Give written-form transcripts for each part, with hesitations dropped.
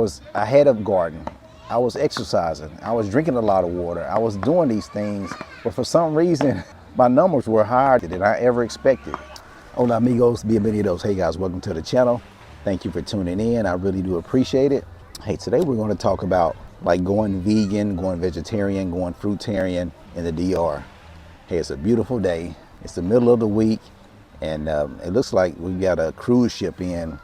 I had a garden. I was exercising. I was drinking a lot of water. I was doing these things, but for some reason, my numbers were higher than I ever expected. Hola amigos, bienvenidos. Hey guys, welcome to the channel. Thank you for tuning in. I really do appreciate it. Hey, today we're going to talk about like going vegan, going vegetarian, going fruitarian in the DR. Hey, it's a beautiful day. It's the middle of the week, and it looks like we've got a cruise ship in,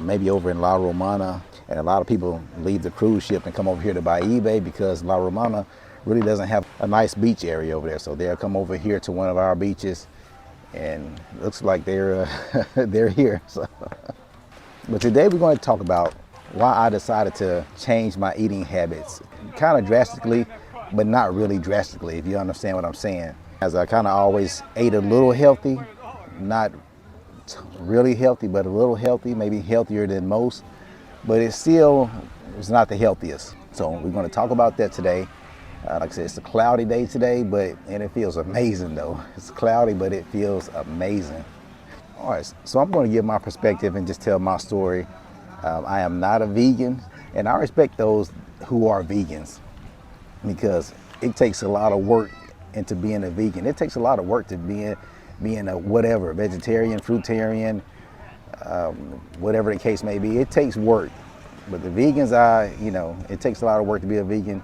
maybe over in La Romana. And a lot of people leave the cruise ship and come over here to buy eBay because La Romana really doesn't have a nice beach area over there. So they'll come over here to one of our beaches, and it looks like they're they're here. So. But today we're going to talk about why I decided to change my eating habits, kind of drastically, but not really drastically, if you understand what I'm saying. As I kind of always ate a little healthy, not really healthy, but a little healthy, maybe healthier than most, but it still was not the healthiest. So we're going to talk about that today. Like I said, it's a cloudy day today, and it feels amazing though. It's cloudy, but it feels amazing. All right, so I'm going to give my perspective and just tell my story. I am not a vegan, and I respect those who are vegans because it takes a lot of work into being a vegan. It takes a lot of work to being a whatever, vegetarian, fruitarian, whatever the case may be. It takes work. But the vegans, it takes a lot of work to be a vegan,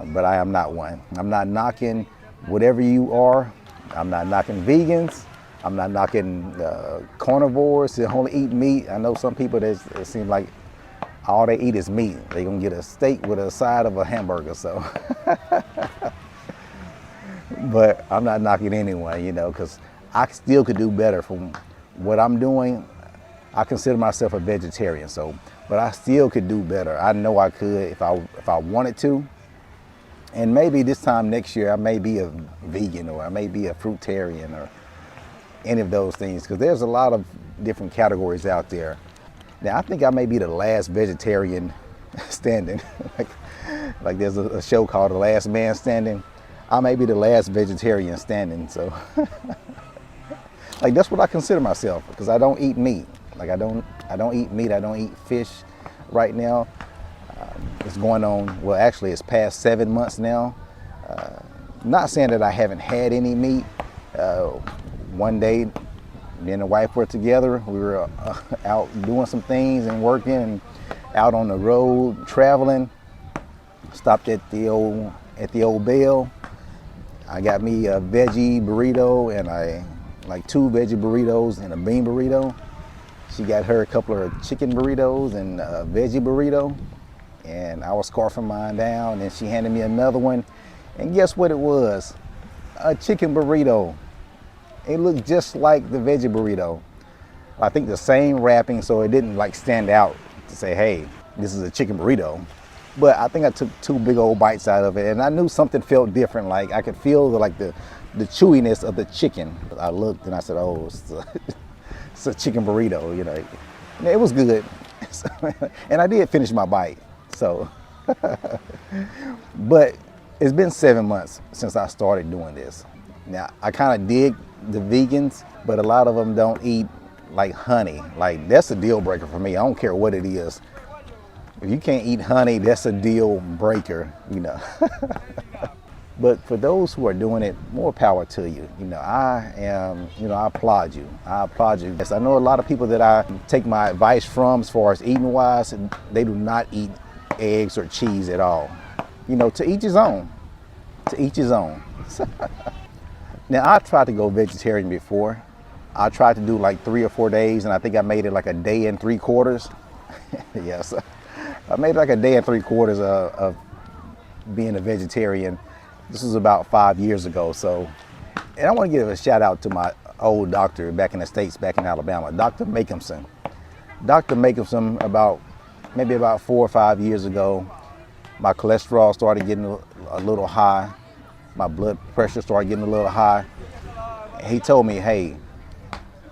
but I am not one. I'm not knocking whatever you are. I'm not knocking vegans. I'm not knocking carnivores that only eat meat. I know some people that it seems like all they eat is meat. They're gonna get a steak with a side of a hamburger, so. But I'm not knocking anyone, because I still could do better from what I'm doing. I consider myself a vegetarian, but I still could do better. I know I could if I wanted to. And maybe this time next year I may be a vegan, or I may be a fruitarian, or any of those things, because there's a lot of different categories out there. Now I think I may be the last vegetarian standing. like there's a show called The Last Man Standing. I may be the last vegetarian standing, so like that's what I consider myself, because I don't eat meat. Like I don't eat meat. I don't eat fish right now. It's going on, well actually it's past 7 months now. Not saying that I haven't had any meat. One day, me and the wife were together. We were out doing some things and working and out on the road traveling. Stopped at the old Bell. I got me a veggie burrito and like 2 veggie burritos and a bean burrito. She got her a couple of chicken burritos and a veggie burrito. And I was scarfing mine down, and she handed me another one. And guess what it was? A chicken burrito. It looked just like the veggie burrito. I think the same wrapping, so it didn't like stand out to say, hey, this is a chicken burrito. But I think I took 2 big old bites out of it, and I knew something felt different. Like I could feel the chewiness of the chicken. I looked and I said, oh, it's a chicken burrito, And it was good. And I did finish my bite, so. But it's been 7 months since I started doing this. Now, I kind of dig the vegans, but a lot of them don't eat like honey. Like that's a deal breaker for me. I don't care what it is. If you can't eat honey, that's a deal breaker, But for those who are doing it, more power to you. I applaud you. I applaud you. Yes, I know a lot of people that I take my advice from as far as eating wise, they do not eat eggs or cheese at all. To each his own. To each his own. Now, I tried to go vegetarian before. I tried to do like 3 or 4 days, and I think I made it like a day and 3/4. Yes, I made like a day and 3/4 of being a vegetarian. This was about 5 years ago. So, and I want to give a shout out to my old doctor back in the States, back in Alabama, Dr. Makehamson. Dr. Makehamson, maybe about 4 or 5 years ago, my cholesterol started getting a little high. My blood pressure started getting a little high. He told me, hey,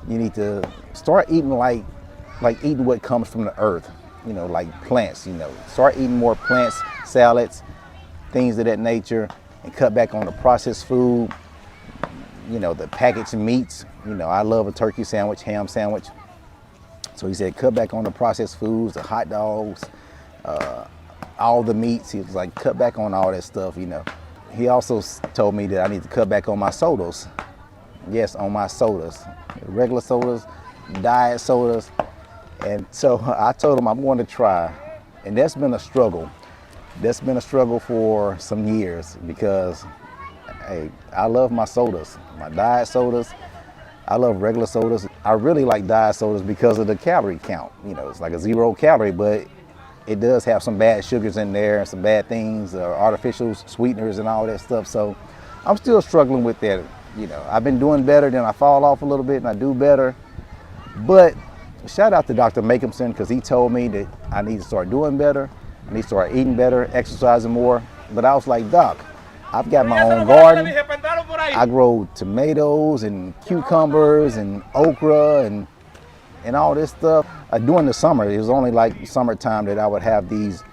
you need to start eating like eating what comes from the earth, like plants, Start eating more plants, salads, things of that nature, and cut back on the processed food, the packaged meats. I love a turkey sandwich, ham sandwich. So he said, cut back on the processed foods, the hot dogs, all the meats. He was like, cut back on all that stuff, you know. He also told me that I need to cut back on my sodas. Yes, on my sodas, regular sodas, diet sodas. And so I told him I'm going to try. And that's been a struggle. That's been a struggle for some years because, hey, I love my sodas, my diet sodas. I love regular sodas. I really like diet sodas because of the calorie count. You know, it's like a 0 calorie, but it does have some bad sugars in there and some bad things, artificial sweeteners and all that stuff. So I'm still struggling with that. You know, I've been doing better, then I fall off a little bit and I do better. But shout out to Dr. Makehamson because he told me that I need to start doing better. I need to start eating better, exercising more. But I was like, Doc, I've got my own garden. I grow tomatoes and cucumbers and okra and all this stuff. During the summer, it was only like summertime that I would have these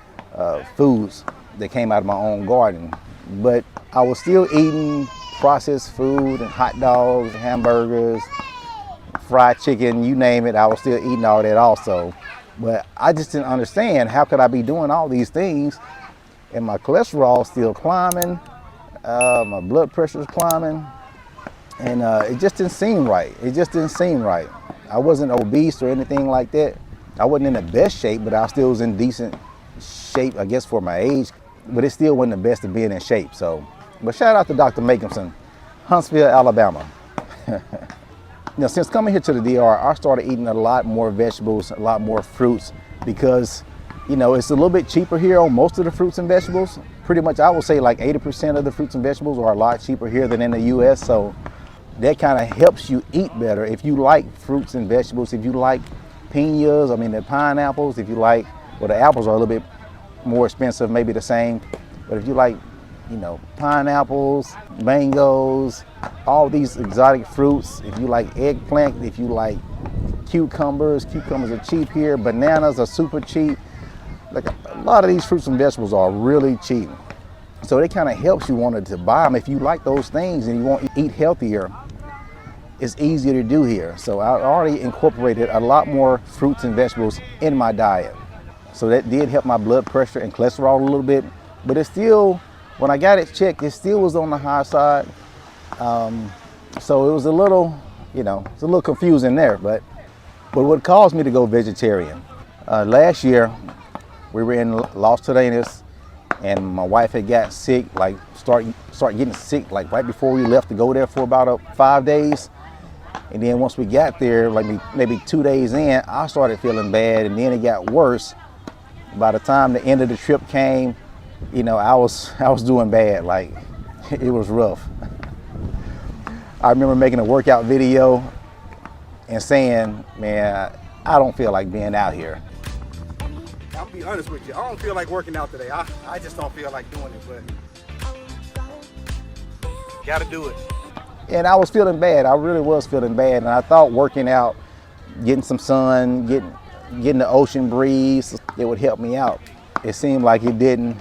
foods that came out of my own garden. But I was still eating processed food and hot dogs, hamburgers, fried chicken, you name it. I was still eating all that also. But I just didn't understand how could I be doing all these things and my cholesterol still climbing, my blood pressure is climbing, and it just didn't seem right. It just didn't seem right. I wasn't obese or anything like that. I wasn't in the best shape, but I still was in decent shape, I guess, for my age. But it still wasn't the best of being in shape. So, but shout out to Dr. Makehamson, Huntsville, Alabama. Now, since coming here to the DR, I started eating a lot more vegetables, a lot more fruits, because, you know, it's a little bit cheaper here on most of the fruits and vegetables. Pretty much, I would say like 80% of the fruits and vegetables are a lot cheaper here than in the US. So that kind of helps you eat better. If you like fruits and vegetables, if you like piñas, I mean the pineapples, if you like, well, the apples are a little bit more expensive, maybe the same. But if you like, you know, pineapples, mangoes, all these exotic fruits, if you like eggplant, if you like cucumbers are cheap here, bananas are super cheap. Like a lot of these fruits and vegetables are really cheap. So it kind of helps you wanted to buy them. If you like those things and you want to eat healthier, it's easier to do here. So I already incorporated a lot more fruits and vegetables in my diet. So that did help my blood pressure and cholesterol a little bit, but it still, when I got it checked, it still was on the high side. So it was a little, you know, it's a little confusing there, but what caused me to go vegetarian? Last year, we were in Los Terrenos and my wife had got sick, like start getting sick like right before we left to go there for about 5 days. And then once we got there, like maybe 2 days in, I started feeling bad, and then it got worse. By the time the end of the trip came, you know, I was doing bad. Like, it was rough. I remember making a workout video and saying, man, I don't feel like being out here. I'll be honest with you, I don't feel like working out today. I just don't feel like doing it, but gotta do it. And I was feeling bad. I really was feeling bad. And I thought working out, getting some sun, getting the ocean breeze, it would help me out. It seemed like it didn't.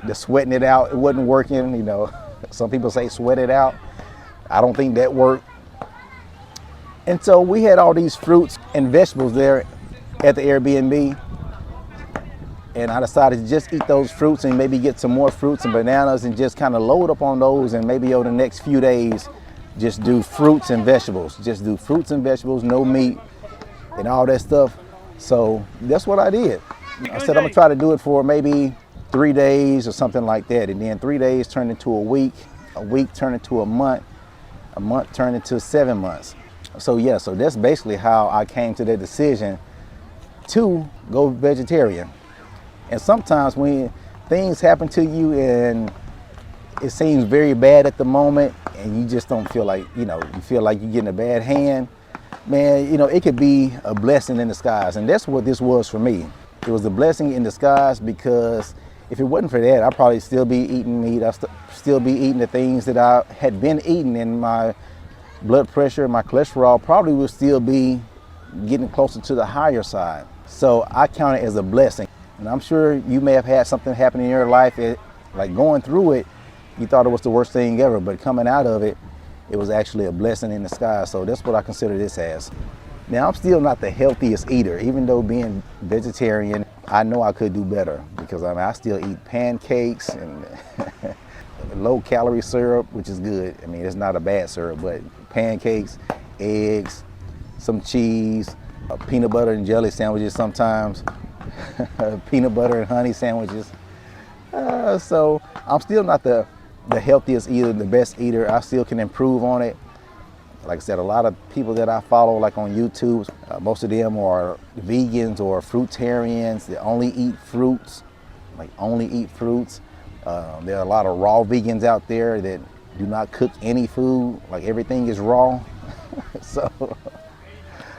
The sweating it out, it wasn't working. You know, some people say sweat it out. I don't think that worked. And so we had all these fruits and vegetables there at the Airbnb. And I decided to just eat those fruits and maybe get some more fruits and bananas and just kind of load up on those, and maybe over the next few days, just do fruits and vegetables. Just do fruits and vegetables, no meat and all that stuff. So that's what I did. I said I'm gonna try to do it for maybe 3 days or something like that. And then 3 days turned into a week turned into a month turned into 7 months. So yeah, so that's basically how I came to the decision to go vegetarian. And sometimes when things happen to you and it seems very bad at the moment and you just don't feel like, you know, you feel like you're getting a bad hand, man, you know, it could be a blessing in disguise. And that's what this was for me. It was a blessing in disguise, because if it wasn't for that, I'd probably still be eating meat. I'd still be eating the things that I had been eating, and my blood pressure, my cholesterol probably would still be getting closer to the higher side. So I count it as a blessing. And I'm sure you may have had something happen in your life, like going through it, you thought it was the worst thing ever, but coming out of it, it was actually a blessing in disguise. So that's what I consider this as. Now, I'm still not the healthiest eater, even though being vegetarian, I know I could do better because I still eat pancakes and low calorie syrup, which is good. I mean, it's not a bad syrup, but pancakes, eggs, some cheese, peanut butter and jelly sandwiches sometimes, peanut butter and honey sandwiches. So I'm still not the healthiest eater, the best eater. I still can improve on it. Like I said, a lot of people that I follow, like on YouTube, most of them are vegans or fruitarians. They only eat fruits, There are a lot of raw vegans out there that do not cook any food, like everything is raw. So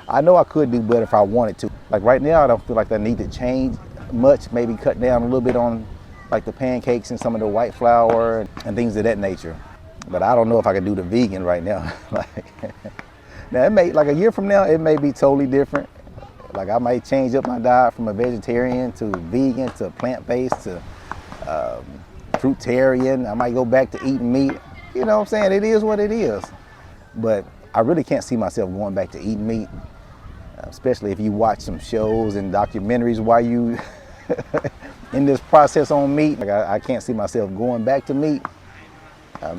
I know I could do better if I wanted to. Like right now, I don't feel like I need to change much, maybe cut down a little bit on like the pancakes and some of the white flour and things of that nature. But I don't know if I can do the vegan right now. Now, it may, like a year from now, it may be totally different. Like I might change up my diet from a vegetarian to vegan to plant-based to fruitarian. I might go back to eating meat. You know what I'm saying? It is what it is. But I really can't see myself going back to eating meat, especially if you watch some shows and documentaries while you in this process on meat. Like I can't see myself going back to meat.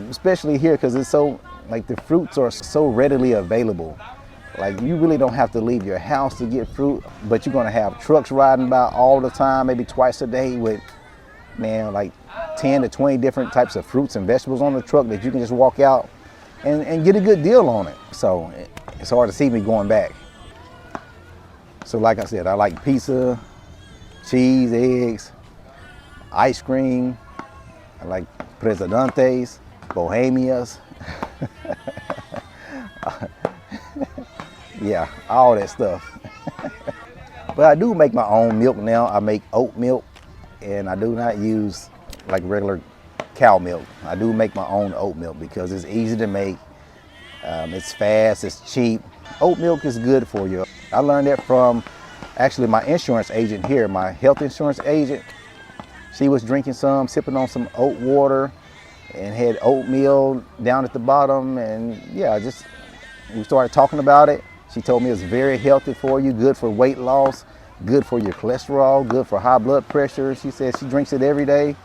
Especially here because it's so, like the fruits are so readily available. Like you really don't have to leave your house to get fruit, but you're gonna have trucks riding by all the time, maybe twice a day with, man, like 10 to 20 different types of fruits and vegetables on the truck that you can just walk out and get a good deal on it. So it's hard to see me going back. So like I said, I like pizza, cheese, eggs, ice cream. I like Presidentes, Bohemias. Yeah, all that stuff. But I do make my own milk now. I make oat milk, and I do not use like regular cow milk. I do make my own oat milk because it's easy to make. It's fast, it's cheap. Oat milk is good for you. I learned that from actually my insurance agent here, my health insurance agent. She was drinking some, sipping on some oat water and had oatmeal down at the bottom. And yeah, we started talking about it. She told me it's very healthy for you, good for weight loss, good for your cholesterol, good for high blood pressure. She said she drinks it every day.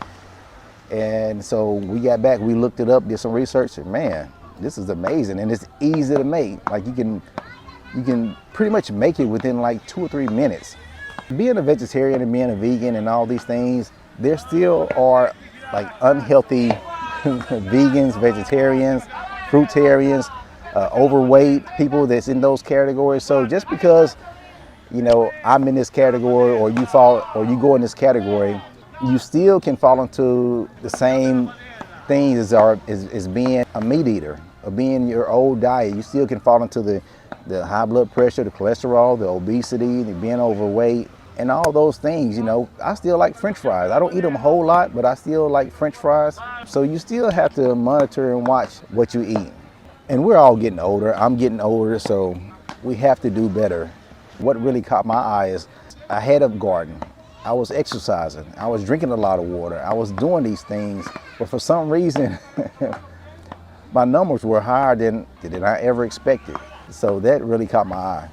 And so we got back, we looked it up, did some research, and man, this is amazing. And it's easy to make. Like you can pretty much make it within like 2 or 3 minutes. Being a vegetarian and being a vegan and all these things, there still are like unhealthy vegans, vegetarians, fruitarians, overweight people that's in those categories. So just because, you know, I'm in this category or you go in this category, you still can fall into the same things as being a meat eater, or being your old diet. You still can fall into the high blood pressure, the cholesterol, the obesity, the being overweight, and all those things. You know, I still like French fries. I don't eat them a whole lot, but I still like French fries. So you still have to monitor and watch what you eat. And we're all getting older. I'm getting older, so we have to do better. What really caught my eye is I had a garden. I was exercising. I was drinking a lot of water. I was doing these things, but for some reason, my numbers were higher than I ever expected. So that really caught my eye.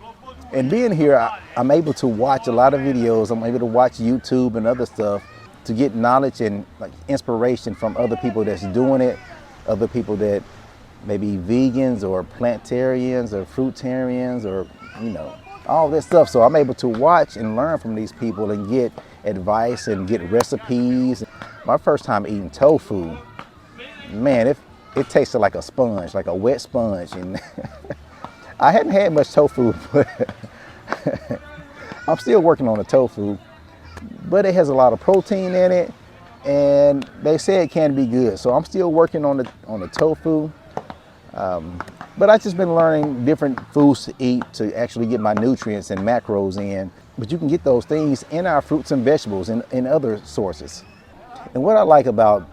And being here, I'm able to watch a lot of videos. I'm able to watch YouTube and other stuff to get knowledge and like inspiration from other people that's doing it, other people that maybe vegans or plantarians or fruitarians or, you know, all this stuff. So I'm able to watch and learn from these people and get advice and get recipes. My first time eating tofu, man, it tasted like a sponge, like a wet sponge. And I hadn't had much tofu, but I'm still working on the tofu. But it has a lot of protein in it, and they say it can be good. So I'm still working on the tofu. But I've just been learning different foods to eat to actually get my nutrients and macros in. But you can get those things in our fruits and vegetables and in other sources. And what I like about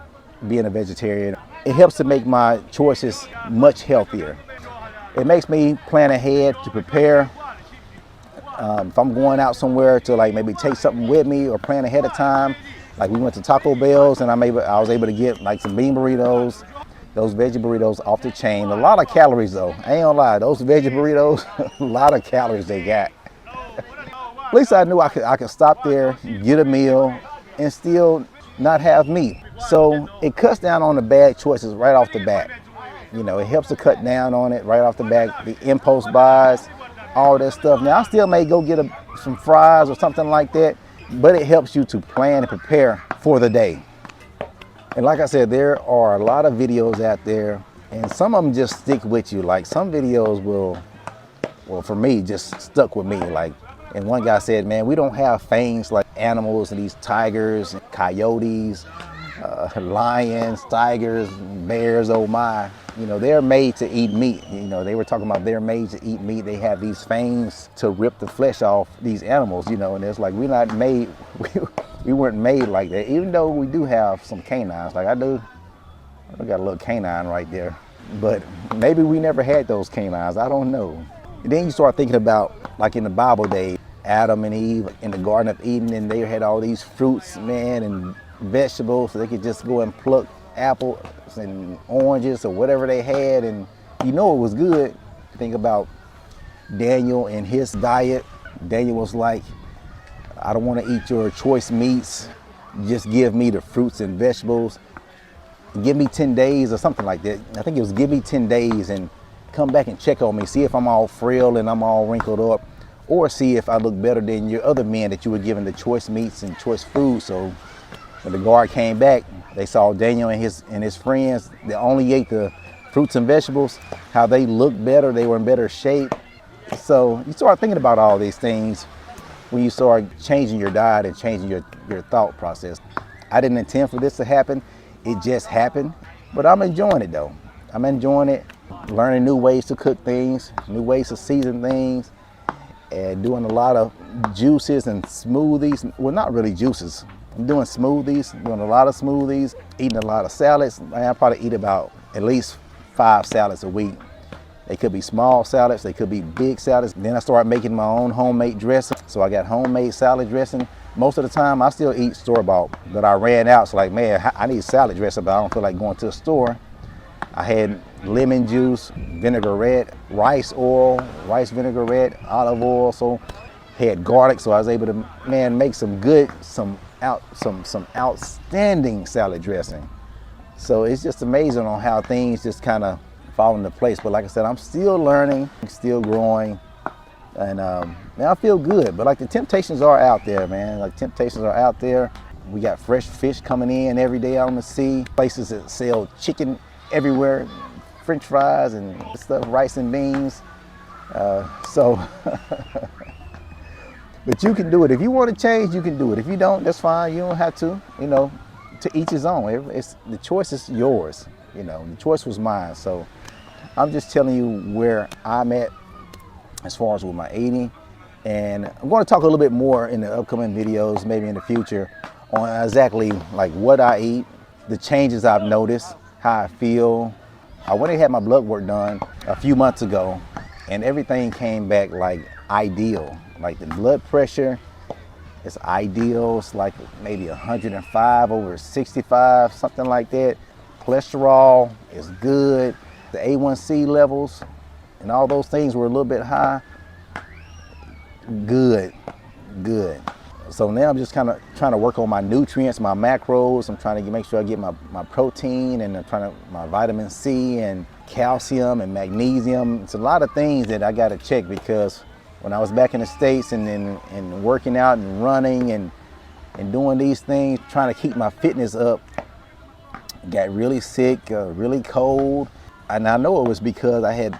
being a vegetarian, it helps to make my choices much healthier. It makes me plan ahead to prepare. If I'm going out somewhere to like maybe take something with me or plan ahead of time, like we went to Taco Bell's and I was able to get like some bean burritos. Those veggie burritos off the chain. A lot of calories though. I ain't gonna lie. Those veggie burritos, a lot of calories they got. At least I knew I could stop there, get a meal, and still not have meat. So it cuts down on the bad choices right off the bat. You know, it helps to cut down on it right off the bat. The impulse buys, all that stuff. Now I still may go get some fries or something like that, but it helps you to plan and prepare for the day. And like I said, there are a lot of videos out there, and some of them just stick with you. Like some videos will, well, for me, just stuck with me. Like, and one guy said, man, we don't have fangs like animals and these tigers, and coyotes, lions, tigers, bears, oh my. You know, they're made to eat meat. You know, they were talking about they're made to eat meat. They have these fangs to rip the flesh off these animals, you know, and it's like we're not made, we weren't made like that. Even though we do have some canines, like I got a little canine right there. But maybe we never had those canines, I don't know. And then you start thinking about, like in the Bible days, Adam and Eve in the Garden of Eden, and they had all these fruits, man, and vegetables, so they could just go and pluck apples and oranges or whatever they had, and you know it was good. Think about Daniel and his diet. Daniel was like, I don't want to eat your choice meats, just give me the fruits and vegetables. Give me 10 days or something like that. I think it was give me 10 days and come back and check on me, see if I'm all frail and I'm all wrinkled up, or see if I look better than your other men that you were giving the choice meats and choice food. So when the guard came back, they saw Daniel and his friends, they only ate the fruits and vegetables, how they looked better, they were in better shape. So you start thinking about all these things when you start changing your diet and changing your thought process. I didn't intend for this to happen, it just happened, but I'm enjoying it though. I'm enjoying it, learning new ways to cook things, new ways to season things, and doing a lot of juices and smoothies. Well, not really juices. I'm doing smoothies, doing a lot of smoothies, eating a lot of salads. I probably eat about at least 5 salads a week. They could be small salads, they could be big salads. Then I started making my own homemade dressing. So I got homemade salad dressing. Most of the time I still eat store-bought, but I ran out. So like, man, I need salad dressing, but I don't feel like going to the store. I had lemon juice, vinaigrette, rice oil, rice vinaigrette, olive oil. So had garlic, so I was able to, man, make some outstanding salad dressing. So it's just amazing on how things just kind of fall into place. But like I said, I'm still learning, still growing, and man, I feel good. But like the temptations are out there, man. Like temptations are out there. We got fresh fish coming in every day out on the sea. Places that sell chicken everywhere, French fries and stuff, rice and beans. But you can do it. If you want to change, you can do it. If you don't, that's fine. You don't have to, you know, to each his own. The choice is yours. You know, the choice was mine. So I'm just telling you where I'm at as far as with my eating. And I'm going to talk a little bit more in the upcoming videos, maybe in the future, on exactly like what I eat, the changes I've noticed, how I feel. I went and had my blood work done a few months ago, and everything came back like ideal. Like the blood pressure is ideal. It's like maybe 105 over 65, something like that. Cholesterol is good. The A1C levels and all those things were a little bit high. Good. So now I'm just kind of trying to work on my nutrients, my macros. I'm trying to make sure I get my protein, and I'm trying to my vitamin C and calcium and magnesium. It's a lot of things that I got to check, because when I was back in the States and working out and running and doing these things, trying to keep my fitness up, got really sick, really cold. And I know it was because I had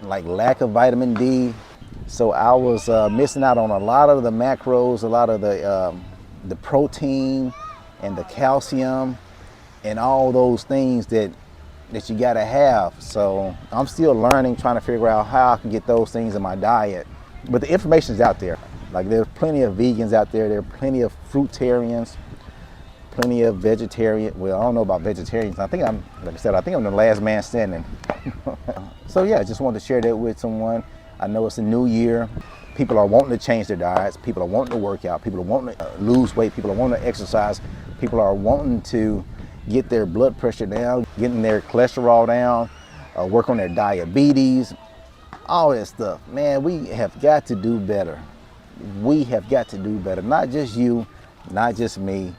like lack of vitamin D. So I was missing out on a lot of the macros, a lot of the protein and the calcium and all those things that you gotta have. So I'm still learning, trying to figure out how I can get those things in my diet. But the information is out there. Like there's plenty of vegans out there. There are plenty of fruitarians, plenty of vegetarian. Well, I don't know about vegetarians. I think I'm the last man standing. So yeah, I just wanted to share that with someone. I know it's a new year. People are wanting to change their diets. People are wanting to work out. People are wanting to lose weight. People are wanting to exercise. People are wanting to get their blood pressure down, getting their cholesterol down, work on their diabetes, all that stuff. Man, we have got to do better. We have got to do better. Not just you, not just me,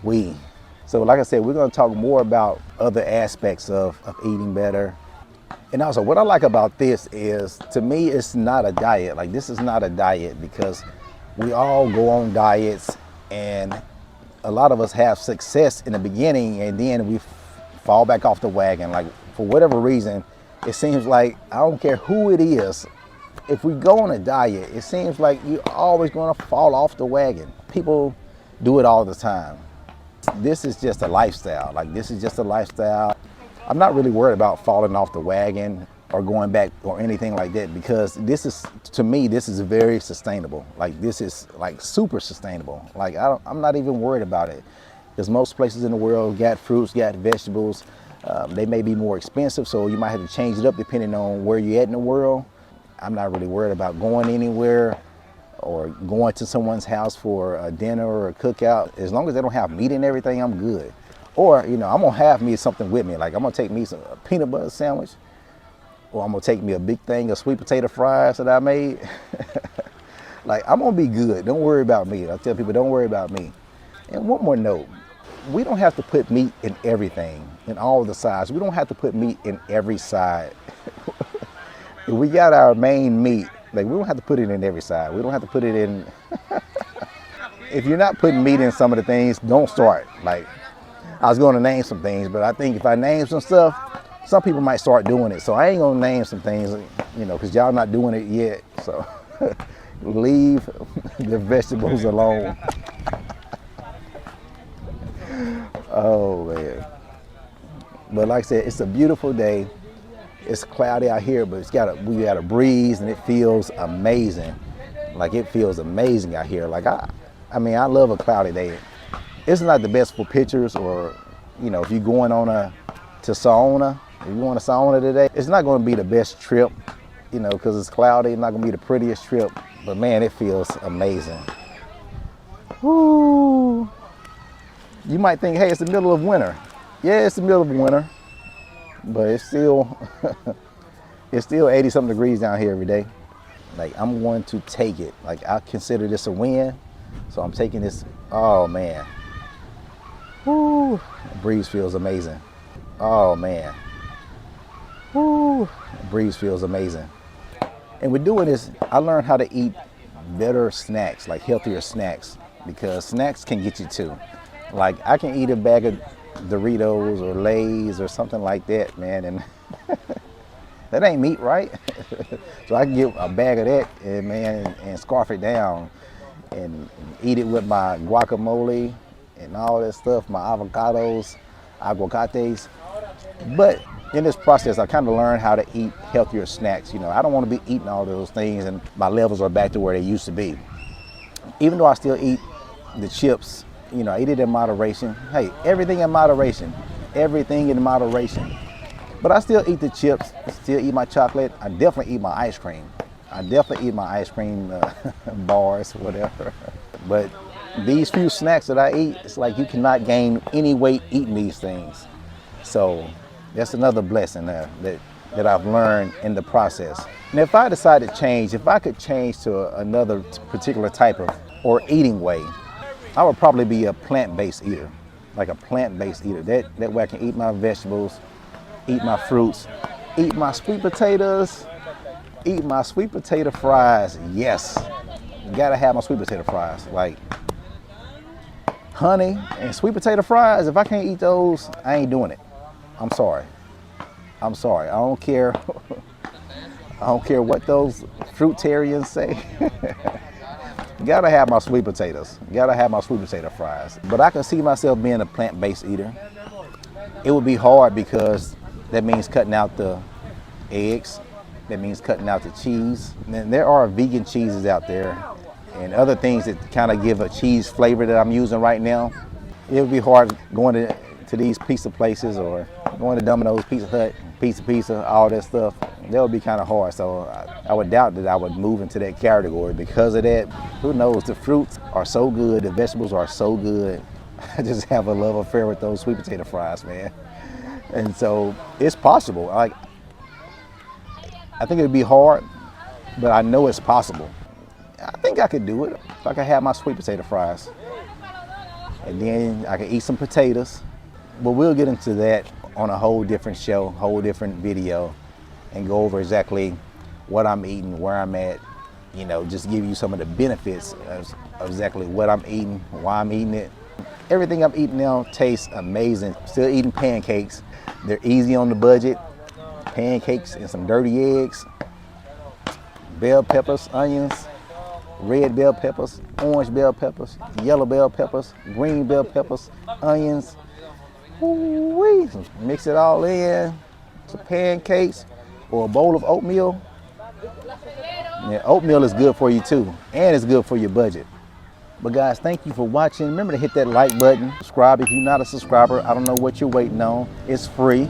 we. So like I said, we're going to talk more about other aspects of eating better. And also what I like about this is, to me, it's not a diet. Like, this is not a diet, because we all go on diets, and a lot of us have success in the beginning and then we fall back off the wagon. Like, for whatever reason, it seems like, I don't care who it is, if we go on a diet, it seems like you're always going to fall off the wagon. People do it all the time. This is just a lifestyle. Like, this is just a lifestyle. I'm not really worried about falling off the wagon or going back or anything like that, because this is, to me, this is very sustainable. Like, this is like super sustainable. Like, I'm not even worried about it, because most places in the world got fruits, got vegetables. They may be more expensive, so you might have to change it up depending on where you're at in the world. I'm not really worried about going anywhere or going to someone's house for a dinner or a cookout. As long as they don't have meat and everything, I'm good. Or, you know, I'm gonna have me something with me. Like, I'm gonna take me a peanut butter sandwich, or I'm gonna take me a big thing of sweet potato fries that I made. Like, I'm gonna be good. Don't worry about me. I tell people, don't worry about me. And one more note, we don't have to put meat in everything, in all the sides. We don't have to put meat in every side. If we got our main meat, like, we don't have to put it in every side. We don't have to put it in. If you're not putting meat in some of the things, don't start. Like, I was going to name some things, but I think if I name some stuff, some people might start doing it. So I ain't going to name some things, you know, because y'all not doing it yet. So leave the vegetables alone. Oh, man. But like I said, it's a beautiful day. It's cloudy out here, but we got a breeze, and it feels amazing. Like, it feels amazing out here. Like, I mean, I love a cloudy day. It's not the best for pictures, or, you know, if you're going to Saona, if you're going to Saona today, it's not going to be the best trip, you know, because it's cloudy. It's not going to be the prettiest trip, but man, it feels amazing. Woo! You might think, hey, it's the middle of winter. Yeah, it's the middle of winter, but it's still, it's still 80 something degrees down here every day. Like, I'm going to take it. Like, I consider this a win, so I'm taking this. Oh man. Woo, the breeze feels amazing. Oh man. Woo, the breeze feels amazing. And with doing this, I learned how to eat better snacks, like healthier snacks, because snacks can get you too. Like, I can eat a bag of Doritos or Lay's or something like that, man, and that ain't meat, right? So I can get a bag of that and, man, and scarf it down and eat it with my guacamole and all that stuff, my avocados, aguacates. But in this process, I kind of learned how to eat healthier snacks. You know, I don't want to be eating all those things and my levels are back to where they used to be. Even though I still eat the chips, you know, I eat it in moderation. Hey, everything in moderation. Everything in moderation. But I still eat the chips, still eat my chocolate. I definitely eat my ice cream. I definitely eat my ice cream bars, whatever. But these few snacks that I eat, it's like you cannot gain any weight eating these things. So that's another blessing that I've learned in the process. And if I decide to change, if I could change to another particular type of or eating way, I would probably be a plant-based eater, like a plant-based eater. That way I can eat my vegetables, eat my fruits, eat my sweet potatoes, eat my sweet potato fries. Yes, gotta have my sweet potato fries. Like, honey and sweet potato fries, if I can't eat those, I ain't doing it. I'm sorry. I'm sorry. I don't care. I don't care what those fruitarians say. Gotta have my sweet potatoes. Gotta have my sweet potato fries. But I can see myself being a plant-based eater. It would be hard because that means cutting out the eggs. That means cutting out the cheese. And there are vegan cheeses out there and other things that kind of give a cheese flavor that I'm using right now. It would be hard going to these pizza places or going to Domino's, Pizza Hut, Pizza, all that stuff. That would be kind of hard. So I would doubt that I would move into that category because of that. Who knows? The fruits are so good. The vegetables are so good. I just have a love affair with those sweet potato fries, man. And so it's possible. Like, I think it'd be hard, but I know it's possible. I think I could do it if I could have my sweet potato fries. And then I could eat some potatoes. But we'll get into that on a whole different show, whole different video, and go over exactly what I'm eating, where I'm at, you know, just give you some of the benefits of exactly what I'm eating, why I'm eating it. Everything I'm eating now tastes amazing. Still eating pancakes. They're easy on the budget. Pancakes and some dirty eggs, bell peppers, onions, red bell peppers, orange bell peppers, yellow bell peppers, green bell peppers, onions. Ooh-wee. Mix it all in. Some pancakes or a bowl of oatmeal. Yeah, oatmeal is good for you too, and it's good for your budget. But guys, thank you for watching. Remember to hit that like button. Subscribe if you're not a subscriber. I don't know what you're waiting on. It's free.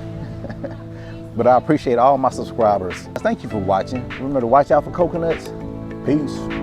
But I appreciate all my subscribers. Thank you for watching. Remember to watch out for coconuts. Peace.